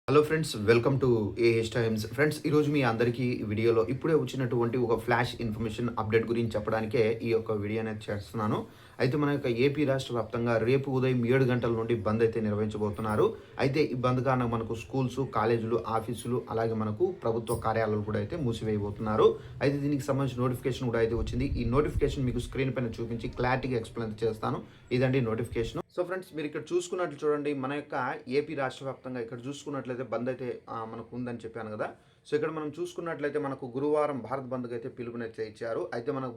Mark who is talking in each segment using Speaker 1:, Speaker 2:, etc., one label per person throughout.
Speaker 1: Hello friends, welcome to AH times. Friends, ఈరోజు మీ అందరికీ ఈ వీడియోలో ఇప్పుడే వచ్చినటువంటి ఒక ఫ్లాష్ ఇన్ఫర్మేషన్ అప్డేట్ గురించి చెప్పడానికే ఈ యొక్క వీడియో అనేది చేస్తున్నాను. అయితే మన యొక్క ఏపీ రాష్ట్ర వ్యాప్తంగా రేపు ఉదయం 7 గంటల నుండి బంద్ అయితే నిర్వహించబోతున్నారు. అయితే ఈ బంద్ కారణంగా మనకు స్కూల్స్, కాలేజీలు, ఆఫీసులు అలాగే మనకు ప్రభుత్వ కార్యాలయాలు కూడా అయితే మూసివేయబోతున్నారు. అయితే దీనికి సంబంధించిన నోటిఫికేషన్ కూడా అయితే వచ్చింది. ఈ నోటిఫికేషన్ మీకు స్క్రీన్ పైన చూపించి క్లారిటీగా ఎక్స్ప్లెయిన్ చేస్తాను. ఇదండి నోటిఫికేషన్. సో ఫ్రెండ్స్, మీరు ఇక్కడ చూసుకున్నట్లు చూడండి, మన యొక్క ఏపీ రాష్ట్ర వ్యాప్తంగా ఇక్కడ చూసుకున్నట్లయితే బంద్ అయితే మనకు ఉందని చెప్పాను కదా. సో ఇక్కడ మనం చూసుకున్నట్లయితే మనకు గురువారం భారత్ బంద్కి అయితే పిలుపునైతే ఇచ్చారు. అయితే మనకు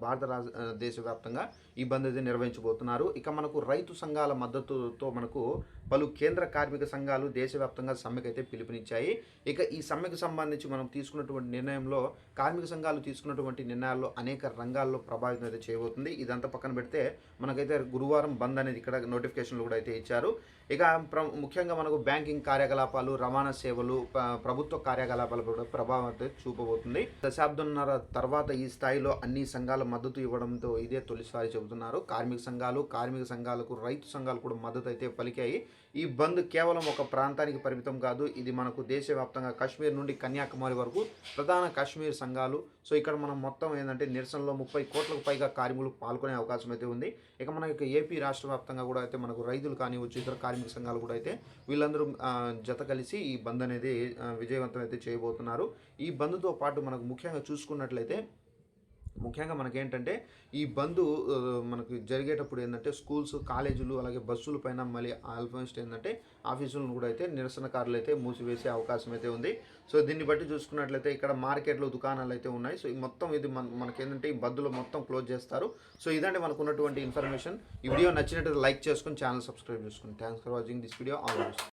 Speaker 1: దేశవ్యాప్తంగా ఈ బంద్ అయితే నిర్వహించబోతున్నారు. ఇక మనకు రైతు సంఘాల మద్దతుతో మనకు పలు కేంద్ర కార్మిక సంఘాలు దేశవ్యాప్తంగా సమ్మెకు అయితే పిలుపునిచ్చాయి. ఇక ఈ సమ్మెకు సంబంధించి మనం తీసుకున్నటువంటి నిర్ణయంలో కార్మిక సంఘాలు తీసుకున్నటువంటి నిర్ణయాల్లో అనేక రంగాల్లో ప్రభావితం అయితే చేయబోతుంది. ఇదంతా పక్కన పెడితే మనకైతే గురువారం బంద్ అనేది ఇక్కడ నోటిఫికేషన్లు కూడా అయితే ఇచ్చారు. ఇక ముఖ్యంగా మనకు బ్యాంకింగ్ కార్యకలాపాలు, రవాణా సేవలు, ప్రభుత్వ కార్యకలాపాలు కూడా ప్రభావం అయితే చూపబోతుంది. దశాబ్దంన్నర తర్వాత ఈ స్థాయిలో అన్ని సంఘాల మద్దతు ఇవ్వడంతో ఇదే తొలిసారి చెబుతున్నారు. కార్మిక సంఘాలకు రైతు సంఘాలు కూడా మద్దతు అయితే పలికాయి. ఈ బంద్ కేవలం ఒక ప్రాంతానికి పరిమితం కాదు. ఇది మనకు దేశవ్యాప్తంగా కాశ్మీర్ నుండి కన్యాకుమారి వరకు ప్రధాన కాశ్మీర్ సంఘాలు. సో ఇక్కడ మనం మొత్తం ఏంటంటే నిరసనలో 30 కోట్లకు పైగా కార్మికులు పాల్గొనే అవకాశం అయితే ఉంది. ఇక మన యొక్క ఏపీ రాష్ట్ర వ్యాప్తంగా కూడా అయితే మనకు రైతులు కానివచ్చు, ఇతర కార్మిక సంఘాలు కూడా అయితే వీళ్ళందరూ జత కలిసి ఈ బంద్ అనేది విజయవంతం అయితే చేయబోతున్నారు. ఈ బంద్తో పాటు మనకు ముఖ్యంగా మనకేంటంటే ఈ బంద్ మనకు జరిగేటప్పుడు ఏంటంటే స్కూల్స్, కాలేజీలు అలాగే బస్సుల పైన మళ్ళీ ఆల్మోస్ట్ ఏంటంటే ఆఫీసులను కూడా అయితే నిరసనకారులు అయితే మూసివేసే అవకాశం అయితే ఉంది. సో దీన్ని బట్టి చూసుకున్నట్లయితే ఇక్కడ మార్కెట్లు, దుకాణాలు అయితే ఉన్నాయి. సో ఈ మొత్తం ఇది మనకేంటంటే ఈ బంద్లో మొత్తం క్లోజ్ చేస్తారు. సో ఇదంటే మనకు ఉన్నటువంటి ఇన్ఫర్మేషన్. ఈ వీడియో నచ్చినట్లయితే లైక్ చేసుకుని ఛానల్ సబ్స్క్రైబ్ చేసుకోండి. Thanks for watching this video. All the best.